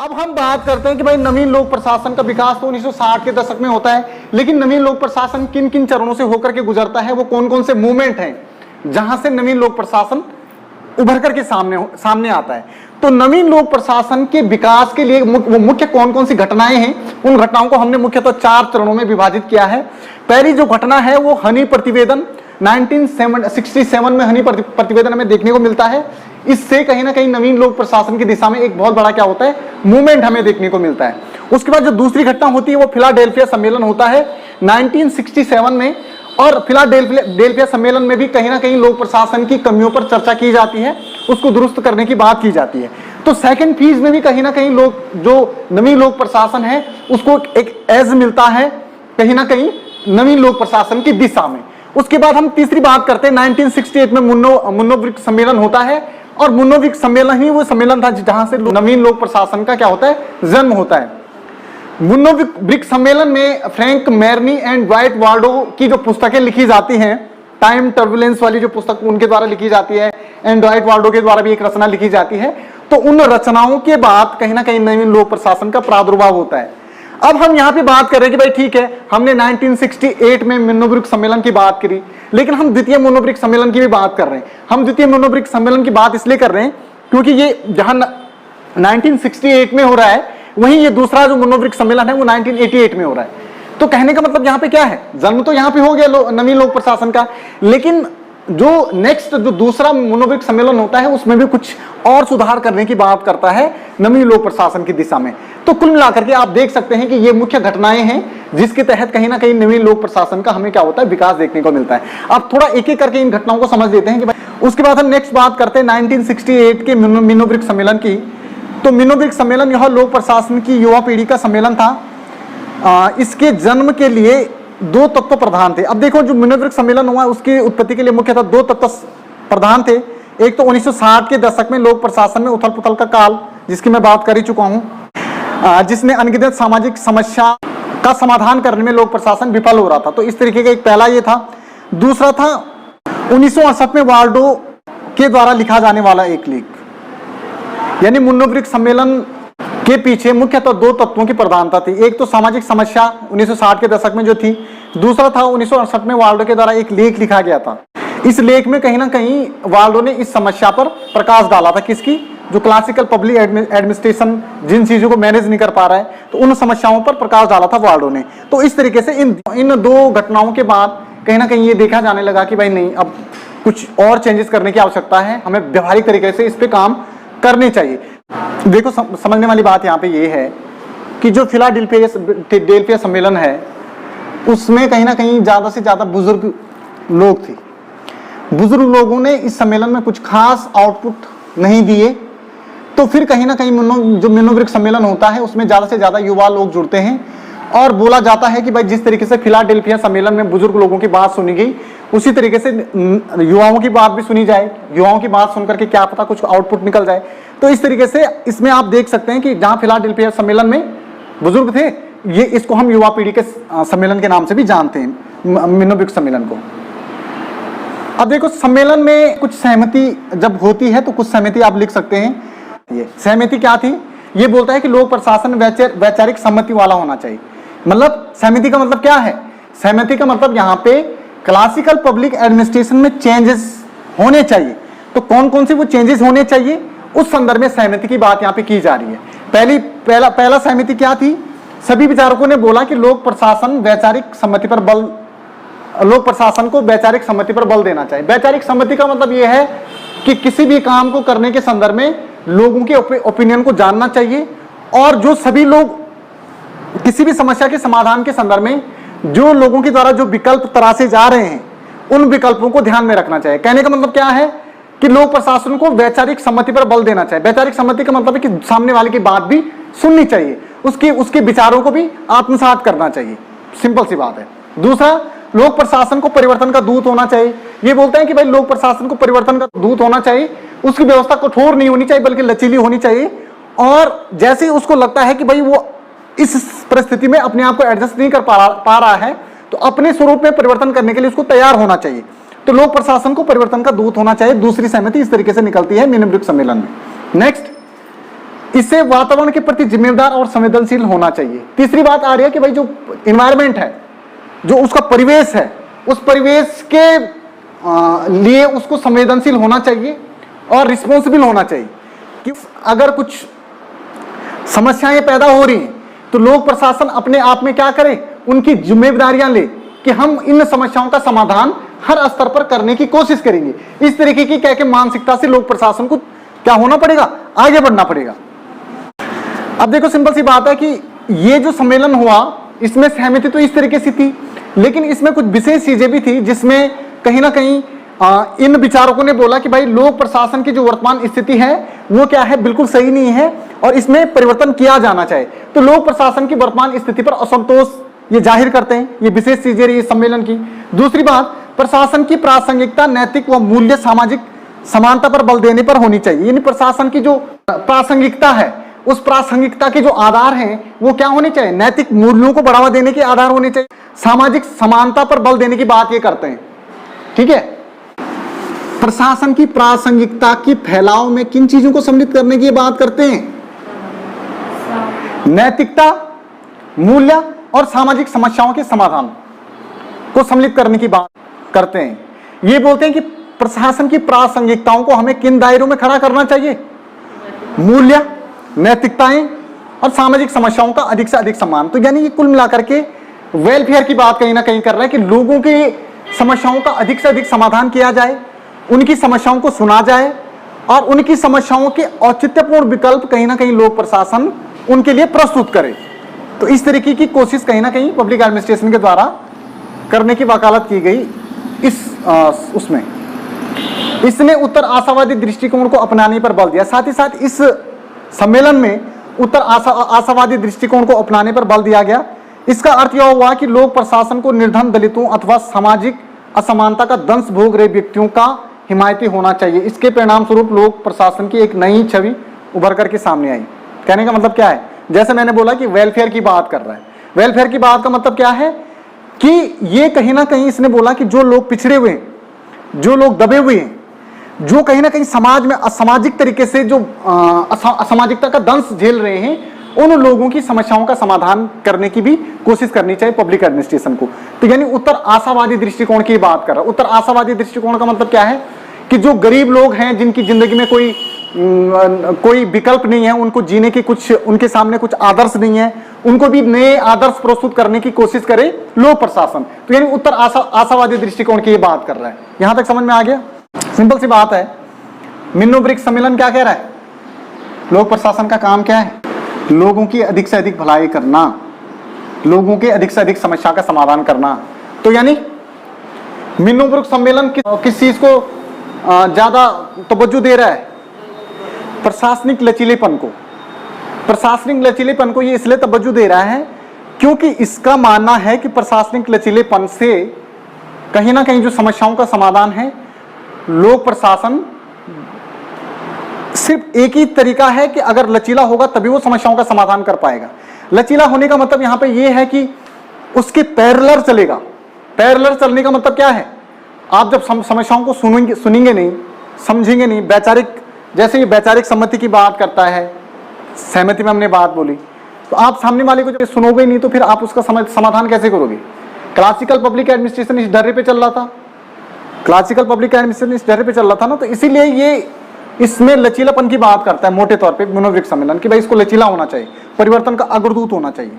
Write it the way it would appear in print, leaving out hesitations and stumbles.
अब हम बात करते हैं कि भाई नवीन लोक प्रशासन का विकास तो 1960 के दशक में होता है, लेकिन नवीन लोक प्रशासन किन किन चरणों से होकर के गुजरता है, वो कौन कौन से मूवमेंट हैं जहां से नवीन लोक प्रशासन उभर करके सामने आता है। तो नवीन लोक प्रशासन के विकास के लिए वो मुख्य कौन कौन सी घटनाएं हैं, उन घटनाओं को हमने मुख्यतः 4 चरणों में विभाजित किया है। पहली जो घटना है वो हनी प्रतिवेदन 1967 में हनी प्रतिवेदन हमें देखने को मिलता है। इससे कहीं ना कहीं नवीन लोक प्रशासन की दिशा में एक बहुत बड़ा क्या होता है, मूवमेंट हमें देखने को मिलता है। उसके बाद जो दूसरी घटना होती है वो फिलाडेल्फिया सम्मेलन होता है 1967 में, और फिलाडेल्फिया सम्मेलन में भी कहीं ना कहीं लोक प्रशासन की कमियों पर चर्चा की जाती है, उसको दुरुस्त करने की बात की जाती है। तो सेकंड फेज में भी कहीं ना कहीं जो नवीन लोक प्रशासन है उसको एक एज मिलता है कहीं ना कहीं नवीन लोक प्रशासन की दिशा में। उसके बाद हम तीसरी बात करते हैं 1968 में मुन्नो ब्रिक्स सम्मेलन होता है, और मुन्नो ब्रिक्स सम्मेलन ही वो सम्मेलन था जहां से नवीन लोक प्रशासन का क्या होता है, जन्म होता है। मुन्नो ब्रिक्स सम्मेलन में फ्रैंक मेरनी एंड ड्वाइट वाल्डो की जो पुस्तकें लिखी जाती हैं, टाइम टर्बुलेंस वाली जो पुस्तक उनके द्वारा लिखी जाती है, एंड ड्वाइट वाल्डो के द्वारा भी एक रचना लिखी जाती है। तो उन रचनाओं के बाद कहीं ना कहीं नवीन लोक प्रशासन का प्रादुर्भाव होता है। अब हम यहाँ पे बात कर रहे हैं कि भाई ठीक है, हमने 1968 में मुन्नो ब्रिक्स सम्मेलन की बात करी, लेकिन हम द्वितीय मुन्नो ब्रिक्स सम्मेलन की भी बात कर रहे हैं। हम द्वितीय मुन्नो ब्रिक्स सम्मेलन की बात इसलिए कर रहे हैं क्योंकि ये जहां 1968 में हो रहा है, वहीं ये दूसरा जो मुन्नो ब्रिक्स सम्मेलन है वो 1988 में हो रहा है। तो कहने का मतलब यहाँ पे क्या है, जन्म तो यहाँ पे हो गया नवीन लोक प्रशासन का, लेकिन जो नेक्स्ट जो दूसरा मुन्नो ब्रिक्स सम्मेलन होता है उसमें भी कुछ और सुधार करने की बात करता है नवीन लोक प्रशासन की दिशा में। तो कुल मिलाकर के आप देख सकते हैं कि ये मुख्य घटनाएं हैं जिसके तहत कहीं ना कहीं नवीन लोक प्रशासन का हमें क्या होता है, विकास देखने को मिलता है। अब थोड़ा एक एक करके इन घटनाओं को समझ लेते हैं कि भाई। उसके बाद हम नेक्स्ट बात करते हैं 1968 के मुन्नो ब्रिक्स सम्मेलन की। तो मुन्नो ब्रिक्स सम्मेलन यह लोक प्रशासन की युवा पीढ़ी का सम्मेलन था। इसके जन्म के लिए 2 तत्व प्रधान थे। अब देखो, जो मुन्नो ब्रिक्स सम्मेलन हुआ उसकी उत्पत्ति के लिए मुख्यतः 2 तत्व प्रधान थे। एक तो 1960 के दशक में लोक प्रशासन में उथल पुथल का काल, जिसकी मैं बात कर ही चुका हूं, जिसने अनगिनत सामाजिक समस्या का समाधान करने में लोक प्रशासन विफल हो रहा था। तो इस तरीके का एक पहला ये था। दूसरा था 1968 में वाल्डो के द्वारा लिखा जाने वाला एक लेख, यानी मुन्नो ब्रिक्स सम्मेलन के पीछे मुख्यतः 2 तत्वों की प्रधानता थी। एक तो सामाजिक समस्या 1960 के दशक में जो थी, दूसरा था 1968 में वाल्डो के द्वारा एक लेख लिखा गया था। इस लेख में कहीं ना कहीं वाल्डो ने इस समस्या पर प्रकाश डाला था। किसकी? जो क्लासिकल पब्लिक एडमिनिस्ट्रेशन जिन चीजों को मैनेज नहीं कर पा रहा है, तो उन समस्याओं पर प्रकाश डाला था वाल्डो ने। तो इस तरीके से इन 2 घटनाओं के बाद कहीं ना कहीं ये देखा जाने लगा कि भाई नहीं, अब कुछ और चेंजेस करने की आवश्यकता है, हमें व्यवहारिक तरीके से इस पे काम करने चाहिए। देखो, समझने वाली बात यहाँ पे ये है कि जो फिलाडेल्फिया सम्मेलन है उसमें कहीं ना कहीं ज्यादा से ज्यादा बुजुर्ग लोग थे। बुजुर्ग लोगों ने इस सम्मेलन में कुछ खास आउटपुट नहीं दिए, तो फिर कहीं ना कहीं जो मुन्नो ब्रिक्स सम्मेलन होता है उसमें ज्यादा से ज्यादा युवा लोग जुड़ते हैं, और बोला जाता है कि भाई जिस तरीके से फिलाडेल्फिया सम्मेलन में बुजुर्ग लोगों की बात सुनी गई, उसी तरीके से युवाओं की बात भी सुनी जाए। युवाओं की बात सुनकर के क्या पता कुछ आउटपुट निकल जाए। तो इस तरीके से इसमें आप देख सकते हैं कि जहां फिलाडेल्फिया सम्मेलन में बुजुर्ग थे, ये इसको हम युवा पीढ़ी के सम्मेलन के नाम से भी जानते हैं, मुन्नो ब्रिक्स सम्मेलन को। अब देखो, सम्मेलन में कुछ सहमति जब होती है तो कुछ सहमति आप लिख सकते हैं। ये सहमति क्या थी? ये बोलता है कि लोक प्रशासन वैचारिक सम्मति वाला होना चाहिए। मतलब सहमति का मतलब क्या है? सहमति का मतलब यहाँ पे क्लासिकल पब्लिक एडमिनिस्ट्रेशन में चेंजेस होने चाहिए। तो कौन कौन से वो चेंजेस होने चाहिए, उस संदर्भ में सहमति की बात यहाँ पे की जा रही है। पहला सहमति क्या थी? सभी विचारकों ने बोला कि लोक प्रशासन को वैचारिक सम्मति पर बल देना चाहिए। वैचारिक सम्मति का मतलब यह है कि किसी भी काम को करने के संदर्भ में लोगों के ओपिनियन को जानना चाहिए, और जो सभी लोग किसी भी समस्या के समाधान के संदर्भ में जो लोगों के द्वारा जो विकल्प तराशे जा रहे हैं, उन विकल्पों को ध्यान में रखना चाहिए। कहने का मतलब क्या है कि लोक प्रशासन को वैचारिक सम्मति पर बल देना चाहिए। वैचारिक सम्मति का मतलब है कि सामने वाले की बात भी सुननी चाहिए, उसके विचारों को भी आत्मसात करना चाहिए। सिंपल सी बात है। दूसरा, लोक प्रशासन को परिवर्तन का दूत होना चाहिए। ये बोलते हैं कि भाई लोक प्रशासन को परिवर्तन का दूत होना चाहिए, उसकी व्यवस्था कठोर नहीं होनी चाहिए बल्कि लचीली होनी चाहिए, और जैसे उसको लगता है कि भाई वो इस परिस्थिति में अपने आप को एडजस्ट नहीं कर पा रहा है, तो अपने स्वरूप में परिवर्तन करने के लिए उसको तैयार होना चाहिए। तो लोक प्रशासन को परिवर्तन का दूत होना चाहिए। दूसरी सहमति इस तरीके से निकलती है मुन्नो ब्रिक्स सम्मेलन में। नेक्स्ट, इसे वातावरण के प्रति जिम्मेदार और संवेदनशील होना चाहिए। तीसरी बात आ रही है कि भाई जो इन्वायरमेंट है, जो उसका परिवेश है, उस परिवेश के लिए उसको संवेदनशील होना चाहिए और रिस्पॉन्सिबल होना चाहिए कि अगर कुछ समस्याएं पैदा हो रही हैं तो लोक प्रशासन अपने आप में क्या करे, उनकी जिम्मेदारियां ले कि हम इन समस्याओं का समाधान हर स्तर पर करने की कोशिश करेंगे। इस तरीके की कह के मानसिकता से लोक प्रशासन को क्या होना पड़ेगा, आगे बढ़ना पड़ेगा। अब देखो सिंपल सी बात है कि ये जो सम्मेलन हुआ इसमें सहमति तो इस तरीके से थी, लेकिन इसमें कुछ विशेष चीजें भी थी जिसमें कहीं ना कहीं इन विचारकों ने बोला कि भाई लोक प्रशासन की जो वर्तमान स्थिति है वो क्या है, बिल्कुल सही नहीं है और इसमें परिवर्तन किया जाना चाहिए। तो लोक प्रशासन की वर्तमान स्थिति पर असंतोष ये जाहिर करते हैं, ये विशेष चीजें रही इस सम्मेलन की। दूसरी बात, प्रशासन की प्रासंगिकता नैतिक व मूल्य सामाजिक समानता पर बल देने पर होनी चाहिए। यानी प्रशासन की जो प्रासंगिकता है, उस प्रासंगिकता के जो आधार हैं वो क्या होने चाहिए, नैतिक मूल्यों को बढ़ावा देने के आधार होने चाहिए, सामाजिक समानता पर बल देने की बात ये करते हैं। ठीक है, प्रशासन की प्रासंगिकता की फैलाव में किन चीजों को सम्मिलित करने की बात करते हैं, नैतिकता, मूल्य और सामाजिक समस्याओं के समाधान को सम्मिलित करने की बात करते हैं। ये बोलते हैं कि प्रशासन की प्रासंगिकताओं को हमें किन दायरों में खड़ा करना चाहिए, मूल्य, नैतिकताएं और सामाजिक समस्याओं का अधिक से अधिक सम्मान। तो यानी ये कुल मिलाकर के वेलफेयर की बात कहीं ना कहीं कर रहा है कि लोगों की समस्याओं का अधिक से अधिक समाधान किया जाए, उनकी समस्याओं को सुना जाए और उनकी समस्याओं के औचित्यपूर्ण विकल्प कहीं ना कहीं लोक प्रशासन उनके लिए प्रस्तुत करे। तो इस तरीके की कोशिश कहीं ना कहीं पब्लिक एडमिनिस्ट्रेशन के द्वारा करने की वकालत की गई इस उसमें। इसने उत्तर आशावादी दृष्टिकोण को अपनाने पर बल दिया। साथ ही साथ इस सम्मेलन में उत्तर आशावादी दृष्टिकोण को अपनाने पर बल दिया गया। इसका अर्थ यह हुआ कि लोक प्रशासन को निर्धन, दलितों अथवा सामाजिक असमानता का दंश भोग रहे व्यक्तियों का हिमायती होना चाहिए। इसके परिणाम स्वरूप लोक प्रशासन की एक नई छवि उभर करके सामने आई। कहने का मतलब क्या है, जैसे मैंने बोला कि वेलफेयर की बात कर रहा है, वेलफेयर की बात का मतलब क्या है कि ये कहीं ना कहीं इसने बोला कि जो लोग पिछड़े हुए हैं, जो लोग दबे हुए हैं, जो कहीं ना कहीं समाज में असामाजिक तरीके से जो असामाजिकता का दंश झेल रहे हैं, उन लोगों की समस्याओं का समाधान करने की भी कोशिश करनी चाहिए पब्लिक एडमिनिस्ट्रेशन को। तो यानी उत्तर आशावादी दृष्टिकोण की बात कर रहा है। उत्तर आशावादी दृष्टिकोण का मतलब क्या है कि जो गरीब लोग हैं, जिनकी जिंदगी में कोई विकल्प नहीं है, उनको जीने की कुछ, उनके सामने कुछ आदर्श नहीं है, उनको भी नए आदर्श प्रस्तुत करने की कोशिश करे लोक प्रशासन। तो यानी उत्तर आशावादी दृष्टिकोण की बात कर रहा है। यहां तक समझ में आ गया? सिंपल सी बात है। मिन्नो ब्रिक्स सम्मेलन क्या कह रहा है, लोक प्रशासन का काम क्या है, लोगों की अधिक से अधिक भलाई करना, लोगों के अधिक से अधिक समस्या का समाधान करना। तो यानी मिन्नो ब्रिक्स सम्मेलन किस चीज को ज्यादा तवज्जो दे रहा है, प्रशासनिक लचीलेपन को। प्रशासनिक लचीलेपन को ये इसलिए तवज्जो दे रहा है क्योंकि इसका मानना है कि प्रशासनिक लचीलेपन से कहीं ना कहीं जो समस्याओं का समाधान है, लोक प्रशासन सिर्फ एक ही तरीका है कि अगर लचीला होगा तभी वो समस्याओं का समाधान कर पाएगा। लचीला होने का मतलब यहां पे ये है कि उसके पैरेलल चलेगा। पैरेलल चलने का मतलब क्या है, आप जब समस्याओं को सुनेंगे नहीं, समझेंगे नहीं, वैचारिक, जैसे ये वैचारिक सम्मति की बात करता है, सहमति में हमने बात बोली, तो आप सामने वाले को जब सुनोगे नहीं तो फिर आप उसका समाधान कैसे करोगे। क्लासिकल पब्लिक एडमिनिस्ट्रेशन इस डर पे चल रहा था, क्लासिकल पब्लिक एडमिनिस्ट्रेशन इस डर पे चल रहा था ना, तो इसीलिए ये इसमें लचीलापन की बात करता है मोटे तौर पे मिन्नो ब्रिक्स सम्मेलन कि भाई इसको लचीला होना चाहिए, परिवर्तन का अग्रदूत होना चाहिए।